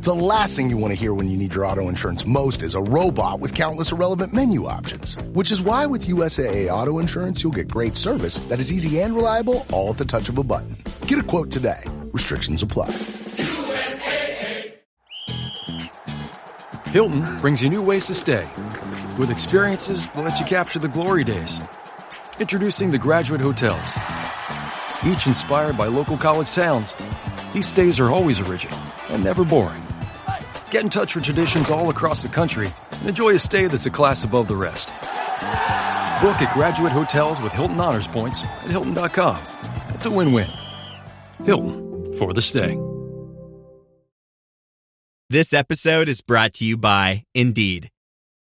The last thing you want to hear when you need your auto insurance most is a robot with countless irrelevant menu options. Which is why with USAA Auto Insurance, you'll get great service that is easy and reliable, all at the touch of a button. Get a quote today. Restrictions apply. USAA. Hilton brings you new ways to stay. With experiences that let you capture the glory days. Introducing the Graduate Hotels. Each inspired by local college towns, these stays are always original and never boring. Get in touch with traditions all across the country and enjoy a stay that's a class above the rest. Book at Graduate Hotels with Hilton Honors Points at Hilton.com. It's a win-win. Hilton, for the stay. This episode is brought to you by Indeed.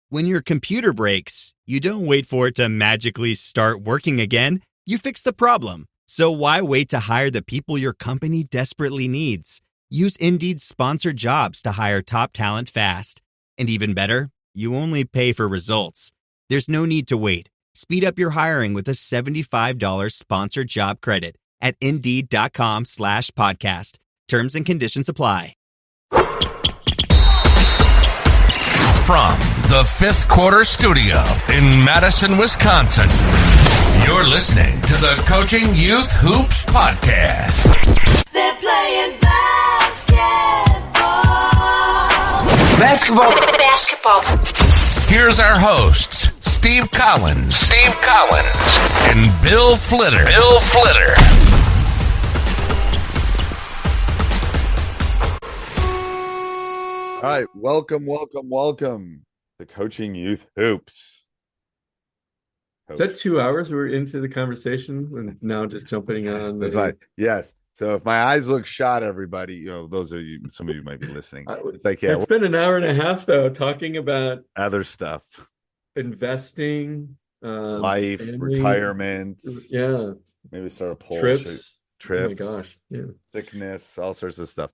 When your computer breaks, you don't wait for it to magically start working again. You fix the problem. So why wait to hire the people your company desperately needs? Use Indeed's sponsored jobs to hire top talent fast. And even better, you only pay for results. There's no need to wait. Speed up your hiring with a $75 sponsored job credit at Indeed.com/podcast. Terms and conditions apply. From the Fifth Quarter Studio in Madison, Wisconsin, you're listening to the Coaching Youth Hoops Podcast. They're playing Basketball. Here's our hosts, Steve Collins. And Bill Flitter. All right, welcome to Coaching Youth Hoops. Is that 2 hours we're into the conversation and now just jumping on? That's right. Yes. So if my eyes look shot, everybody, those are you. Some of you might be listening. It's like, it's been an hour and a half though, talking about other stuff, investing, life, family, retirement. Yeah. Maybe start a poll. Trips. Oh my gosh. Yeah. Sickness, all sorts of stuff.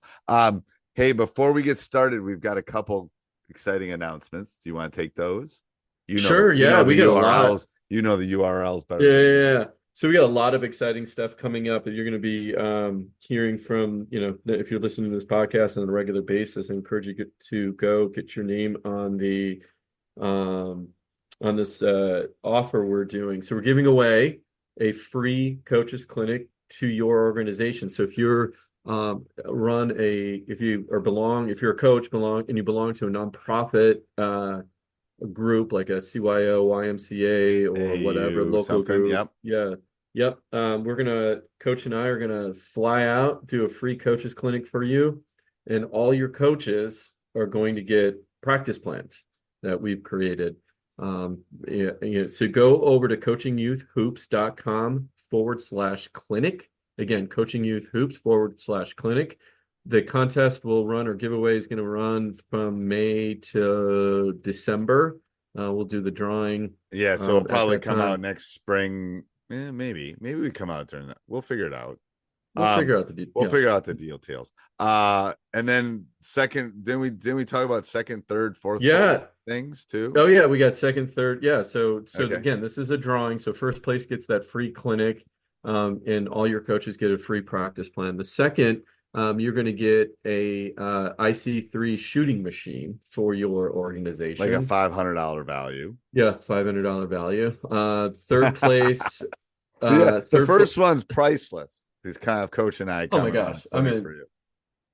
Hey, before we get started, we've got a couple exciting announcements. Do you want to take those? Sure. We got a lot. You know the URLs better. Yeah. So we got a lot of exciting stuff coming up that you're going to be hearing from, if you're listening to this podcast on a regular basis. I encourage you to go get your name on the on this offer we're doing. So we're giving away a free coaches clinic to your organization. So if you're if you're a coach and you belong to a nonprofit group like a CYO, YMCA, or whatever local group. Yep. Coach and I are gonna fly out, do a free coaches clinic for you, and all your coaches are going to get practice plans that we've created. So go over to coachingyouthhoops.com/clinic. Again, coachingyouthhoops/clinic. The contest will run, or giveaway is going to run from May to December. We'll do the drawing. Yeah, so it'll probably come out next spring. Maybe we come out during that. We'll figure it out. We'll figure out the details. We'll figure out the details. And then didn't we talk about second, third, fourth place things too? Oh yeah, we got second, third. Yeah. So Okay. Again, this is a drawing. So first place gets that free clinic, and all your coaches get a free practice plan. The second, you're going to get a IC3 shooting machine for your organization, like a $500 value. Yeah, $500 value. Third place. The first one's priceless. These kind of Coach and I. Oh my gosh! For you.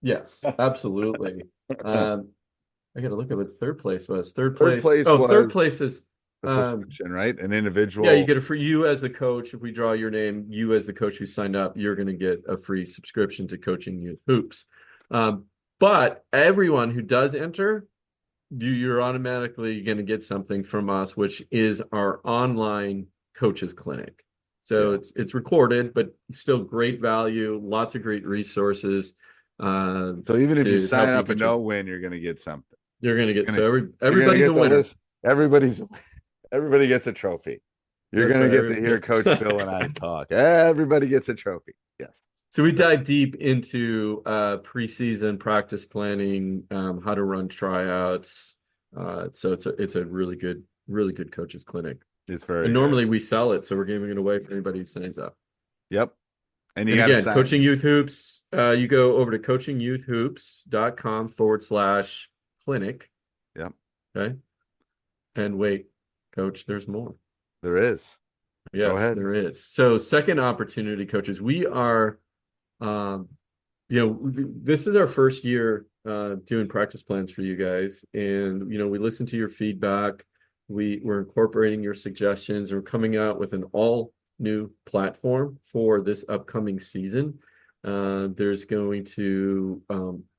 Yes, absolutely. I got to look at what third place was. Third place is subscription, right? An individual. Yeah, you get for you as the coach. If we draw your name, you as the coach who signed up, you're going to get a free subscription to Coaching Youth Hoops. But everyone who does enter, you're automatically going to get something from us, which is our online coaches clinic. So it's recorded, but still great value, lots of great resources. So even if you sign up and don't win, you're going to get something. You're going to get everybody's a winner. Everybody gets a trophy. You're going to get to hear Coach Bill and I talk. Everybody gets a trophy. Yes. So we dive deep into preseason practice planning, how to run tryouts. So it's a really good coaches clinic. It's very and normally we sell it, so we're giving it away for anybody who signs up. Yep. And you And got to again, sign. Coaching Youth Hoops, you go over to coachingyouthhoops.com/clinic. Yep. Okay. And wait, coach, there's more. There is. Go Yes, ahead. there is. So second opportunity, coaches, we are, this is our first year doing practice plans for you guys. And, we listen to your feedback. We're incorporating your suggestions. We're coming out with an all new platform for this upcoming season. There's going to,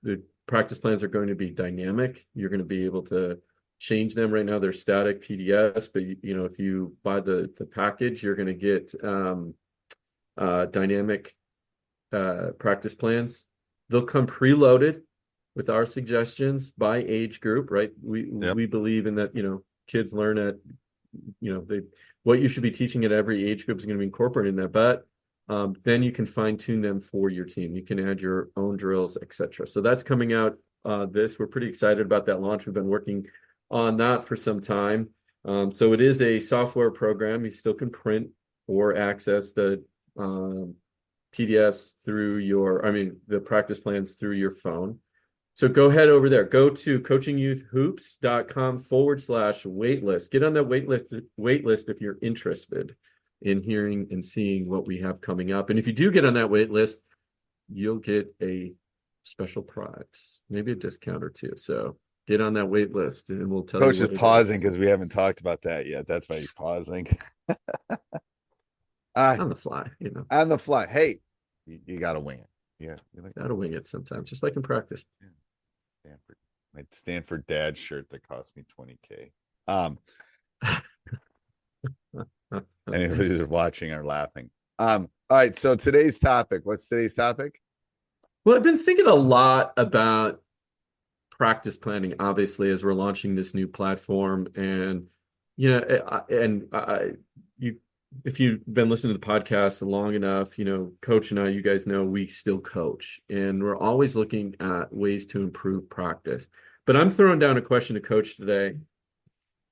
the practice plans are going to be dynamic. You're going to be able to change them. Right now they're static PDFs, but if you buy the package, you're going to get dynamic practice plans. They'll come preloaded with our suggestions by age group, right? We believe in that, kids learn at, what you should be teaching at every age group is going to be incorporated in that, but then you can fine tune them for your team. You can add your own drills, etc. So that's coming out we're pretty excited about that launch. We've been working on that for some time. So it is a software program. You still can print or access the PDFs through the practice plans through your phone. So go ahead over there. Go to coachingyouthhoops.com/waitlist. Get on that waitlist if you're interested in hearing and seeing what we have coming up. And if you do get on that waitlist, you'll get a special prize, maybe a discount or two. So get on that wait list and we'll tell Coach you. Coach is pausing because we haven't talked about that yet. That's why he's pausing. On the fly, On the fly. Hey, you got to wing it. Yeah. You got to wing it sometimes, just like in practice. Yeah. My Stanford dad shirt that cost me $20K. Anybody who's watching are laughing. All right. So today's topic. What's today's topic? Well, I've been thinking a lot about practice planning, obviously, as we're launching this new platform. And, if you've been listening to the podcast long enough, Coach and I, you guys know we still coach, and we're always looking at ways to improve practice. But I'm throwing down a question to Coach today.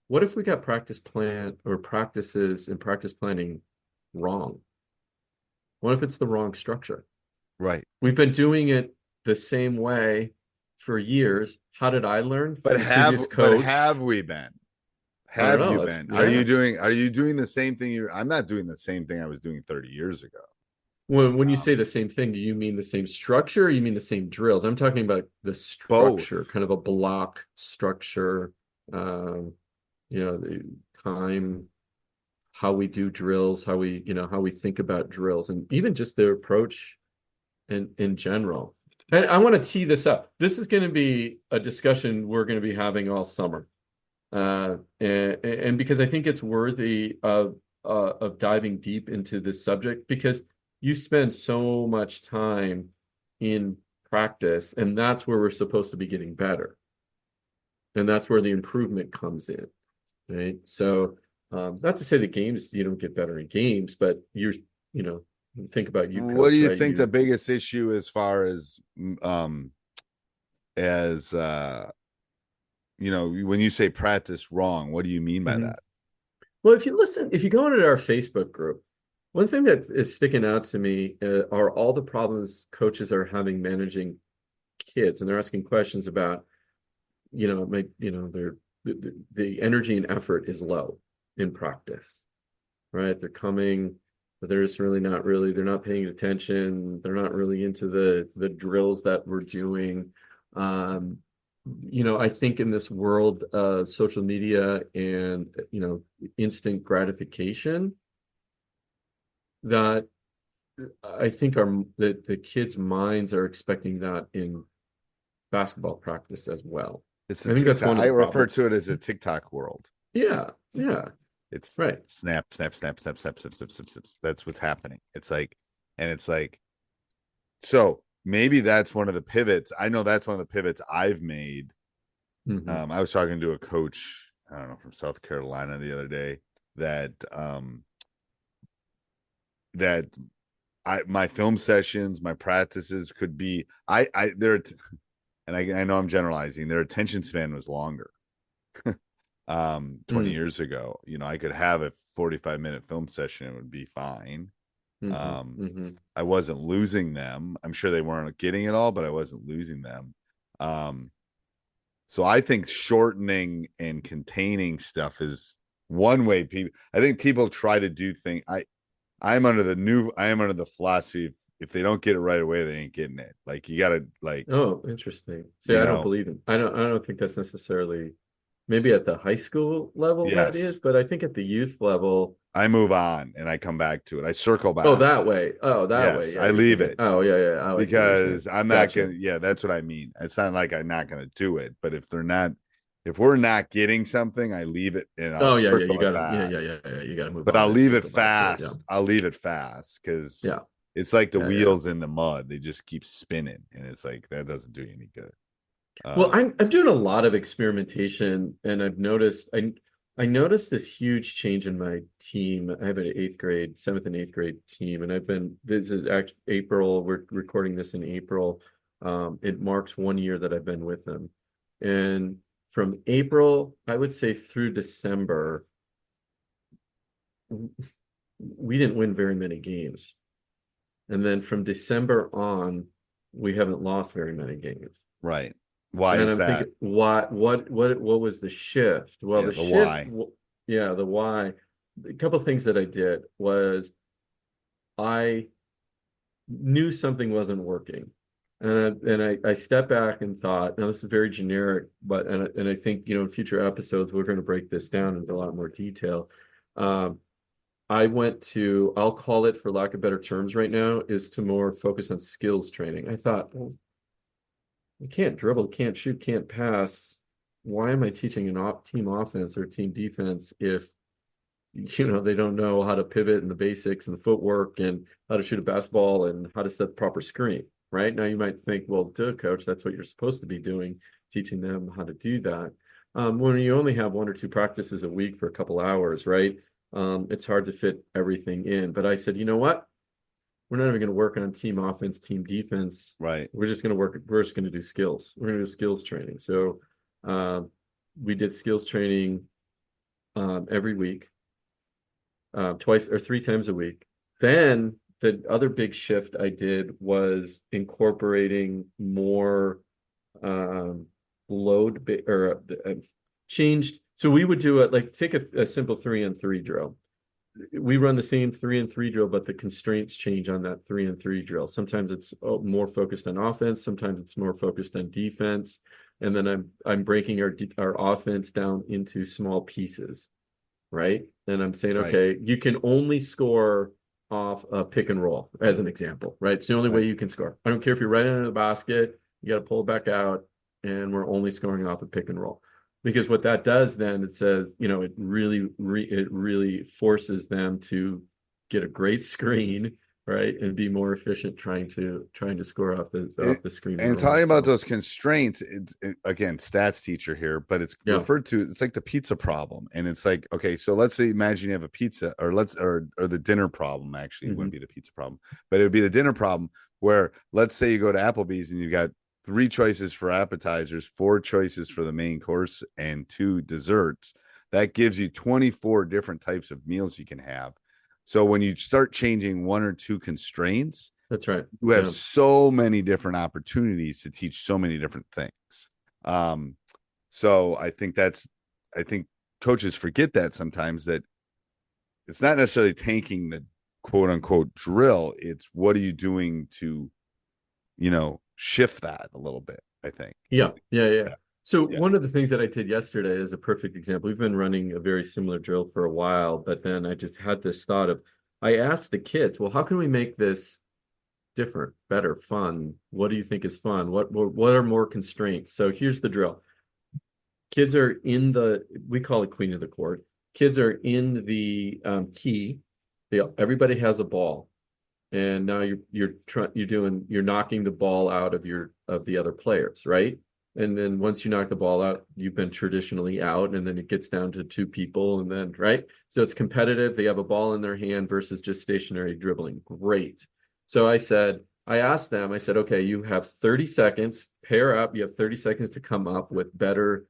What if we got practice plan or practices and practice planning wrong? What if it's the wrong structure? Right. We've been doing it the same way for years. How did I learn? But have we been? Have you been? Yeah. Are you doing the same thing? I'm not doing the same thing I was doing 30 years ago. When you say the same thing, do you mean the same structure or you mean the same drills? I'm talking about the structure, both. Kind of a block structure, the time, how we do drills, how we think about drills, and even just the approach in general. And I want to tee this up. This is going to be a discussion we're going to be having all summer. And because I think it's worthy of diving deep into this subject, because you spend so much time in practice, and that's where we're supposed to be getting better. And that's where the improvement comes in, right? So not to say the games, you don't get better in games, but think about you. Coach, what do you think the biggest issue as far as when you say practice wrong, what do you mean by that? Well, if you go into our Facebook group, one thing that is sticking out to me are all the problems coaches are having managing kids, and they're asking questions about, the energy and effort is low in practice, right? They're coming, but they're not paying attention. They're not really into the drills that we're doing. I think in this world of social media and, instant gratification, that I think the kids' minds are expecting that in basketball practice as well. I think that's one of the problems. Refer to it as a TikTok world. Yeah. It's right. Snap. That's what's happening. It's like, so maybe that's one of the pivots. I know that's one of the pivots I've made. Mm-hmm. I was talking to a coach, I don't know, from South Carolina the other day that my film sessions, my practices could be I know I'm generalizing, their attention span was longer. 20 years ago, I could have a 45-minute film session, it would be fine. I wasn't losing them. I'm sure they weren't getting it all, but I wasn't losing them. So I think shortening and containing stuff is one way I think people try to do things. I am under the philosophy of, if they don't get it right away, they ain't getting it. Like, you gotta, like, oh, interesting. See, I don't believe it. I don't think that's necessarily, maybe at the high school level that is, but I think at the youth level, I move on and I come back to it. I circle back. Oh, that way. Oh, that way. Yeah, I leave it. Oh, yeah. Because I'm not gonna. Yeah, that's what I mean. It's not like I'm not gonna do it, but if we're not getting something, I leave it and I'll circle it back. You gotta move. But I'll leave it fast. I'll leave it fast because it's like the wheels in the mud. They just keep spinning, and it's like, that doesn't do you any good. Well, I'm doing a lot of experimentation, and I've noticed I noticed this huge change in my team. I have an 7th and 8th grade team, and this is actually April. We're recording this in April. It marks 1 year that I've been with them. And from April, I would say, through December, we didn't win very many games. And then from December on, we haven't lost very many games. Right. Why is that? Thinking, what was the shift? Well, the shift, why. The why. A couple of things that I did was I knew something wasn't working, and I stepped back and thought, now this is very generic, but and I think, in future episodes we're going to break this down into a lot more detail. I went to, I'll call it, for lack of better terms right now, is to more focus on skills training. I thought, well, you can't dribble, can't shoot, can't pass. Why am I teaching team offense or team defense if, they don't know how to pivot and the basics and the footwork and how to shoot a basketball and how to set the proper screen, right? Now you might think, well, duh, coach, that's what you're supposed to be doing, teaching them how to do that. When you only have 1 or 2 practices a week for a couple hours, right? It's hard to fit everything in. But I said, you know what? We're not even going to work on team offense, team defense. Right. We're just going to do skills. We're going to do skills training. So we did skills training every week, 2 or 3 times a week. Then the other big shift I did was incorporating more changed. So we would do take a simple 3-on-3 drill. We run the same 3-on-3 drill, but the constraints change on that 3-on-3 drill. Sometimes it's more focused on offense. Sometimes it's more focused on defense. And then I'm breaking our offense down into small pieces, right? And I'm saying, okay, you can only score off a pick and roll, as an example, right? It's the only way you can score. I don't care if you're right under the basket, you got to pull it back out, and we're only scoring off a pick and roll. Because what that does then, it says, it really forces them to get a great screen, right, and be more efficient trying to score off the screen. And talking about those constraints, again, stats teacher here, but it's referred to. It's like the pizza problem, and it's like, okay, so let's say, imagine you have a pizza, or the dinner problem. Actually, it wouldn't be the pizza problem, but it would be the dinner problem. Where, let's say you go to Applebee's and you've got 3 choices for appetizers, 4 choices for the main course, and 2 desserts. That gives you 24 different types of meals you can have. So when you start changing 1 or 2 constraints, that's right, you have so many different opportunities to teach so many different things. So I think coaches forget that sometimes, that it's not necessarily tanking the quote unquote drill. It's what are you doing to, shift that a little bit, I think. Yeah. So one of the things that I did yesterday is a perfect example. We've been running a very similar drill for a while, but then I just had this thought of, I asked the kids, well, how can we make this different, better, fun? What do you think is fun? What are more constraints? So here's the drill. Kids are we call it queen of the court. Kids are in the key. Everybody has a ball. And now you're knocking the ball out of the other players, right? And then once you knock the ball out, you've been traditionally out, and then it gets down to 2 people, and then, right? So it's competitive. They have a ball in their hand versus just stationary dribbling. Great. So I asked them, okay, you have 30 seconds, pair up. You have 30 seconds to come up with better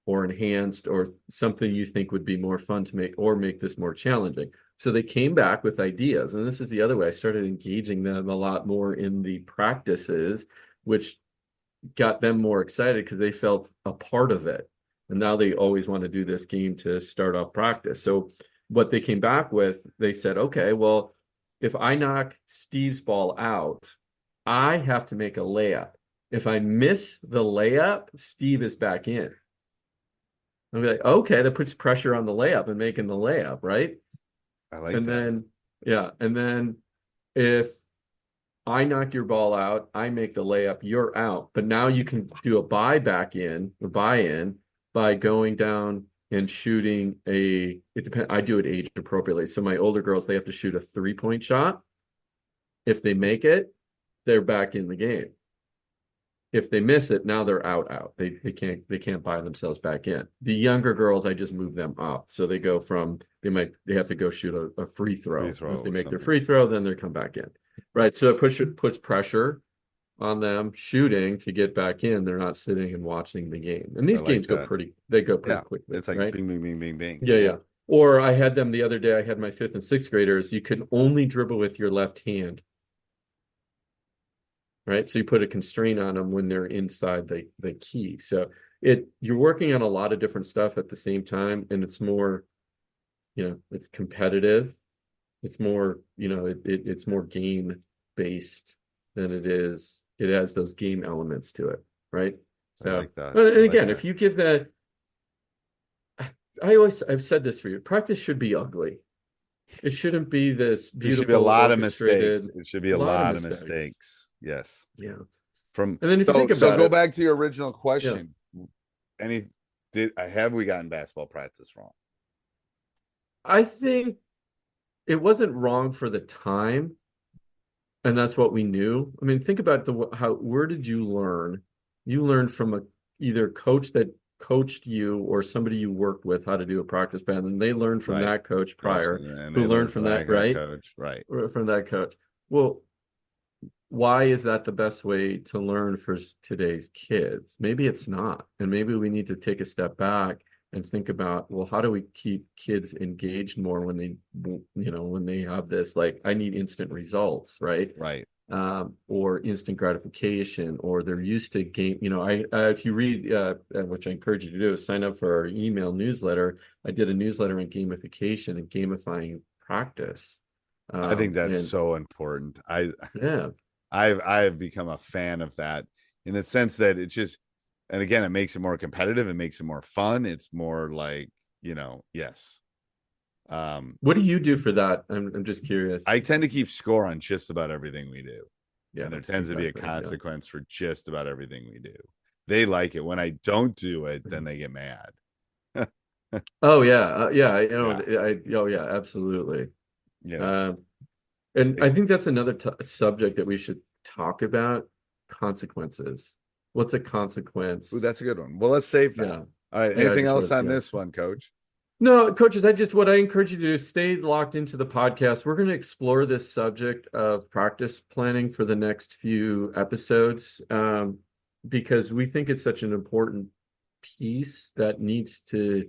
or enhanced or something you think would be more fun to make, or make this more challenging. So they came back with ideas. And this is the other way. I started engaging them a lot more in the practices, which got them more excited because they felt a part of it. And now they always want to do this game to start off practice. So what they came back with, they said, okay, well, if I knock Steve's ball out, I have to make a layup. If I miss the layup, Steve is back in. I'll be like, okay, that puts pressure on the layup and making the layup, right? I like and that. Then, yeah. And then if I knock your ball out, I make the layup, you're out. But now you can do a buy-in by going down and shooting I do it age appropriately. So my older girls, they have to shoot a 3-point shot. If they make it, they're back in the game. If they miss it, now they're out. They can't buy themselves back in. The younger girls, I just move them up. So they go from, they have to go shoot a free throw. If they make their free throw, then they come back in. Right. So it puts pressure on them shooting to get back in. They're not sitting and watching the game. And these games go pretty quickly. It's like right? bing, bing, bing, bing, bing. Yeah. Or I had them the other day, I had my 5th and 6th graders, you can only dribble with your left hand. Right. So you put a constraint on them when they're inside the key. So you're working on a lot of different stuff at the same time. And it's more, it's competitive. It's more, it's more game based than it is. It has those game elements to it. Right. So, I like that. And again, if you give that, I've said this for you, practice should be ugly. It shouldn't be this beautiful. There should be a lot of mistakes. It should be a lot of mistakes. Yes. Yeah. And then if you think about go back to your original question. Yeah. Have we gotten basketball practice wrong? I think it wasn't wrong for the time, and that's what we knew. I mean, think about where did you learn? You learned from either coach that coached you or somebody you worked with how to do a practice plan, and they learned from that coach prior, who learned from that coach, right? From that coach. Well, why is that the best way to learn for today's kids? Maybe it's not. And maybe we need to take a step back and think about, well, how do we keep kids engaged more when they have this, like, I need instant results, right? Right. Or instant gratification, or they're used to game. If you read, which I encourage you to do, is sign up for our email newsletter. I did a newsletter on gamification and gamifying practice. I think that's so important. I've become a fan of that in the sense that it just, and again, it makes it more competitive. It makes it more fun. It's more like, yes. What do you do for that? I'm just curious. I tend to keep score on just about everything we do. Yeah. And there tends to be a consequence for just about everything we do. They like it. When I don't do it, then they get mad. Oh yeah. Absolutely. Yeah. And I think that's another subject that we should talk about: consequences. What's a consequence? Ooh, that's a good one. Well, let's save that. Yeah. All right. Anything else on this one, Coach? No, coaches, what I encourage you to do is stay locked into the podcast. We're going to explore this subject of practice planning for the next few episodes, because we think it's such an important piece that needs to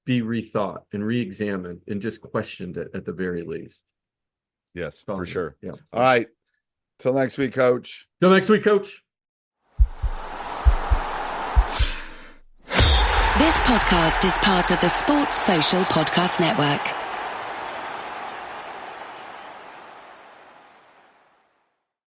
be rethought and re-examined and just questioned at the very least. Yes, for sure. Yeah. All right. Till next week, Coach. Till next week, Coach. This podcast is part of the Sports Social Podcast Network.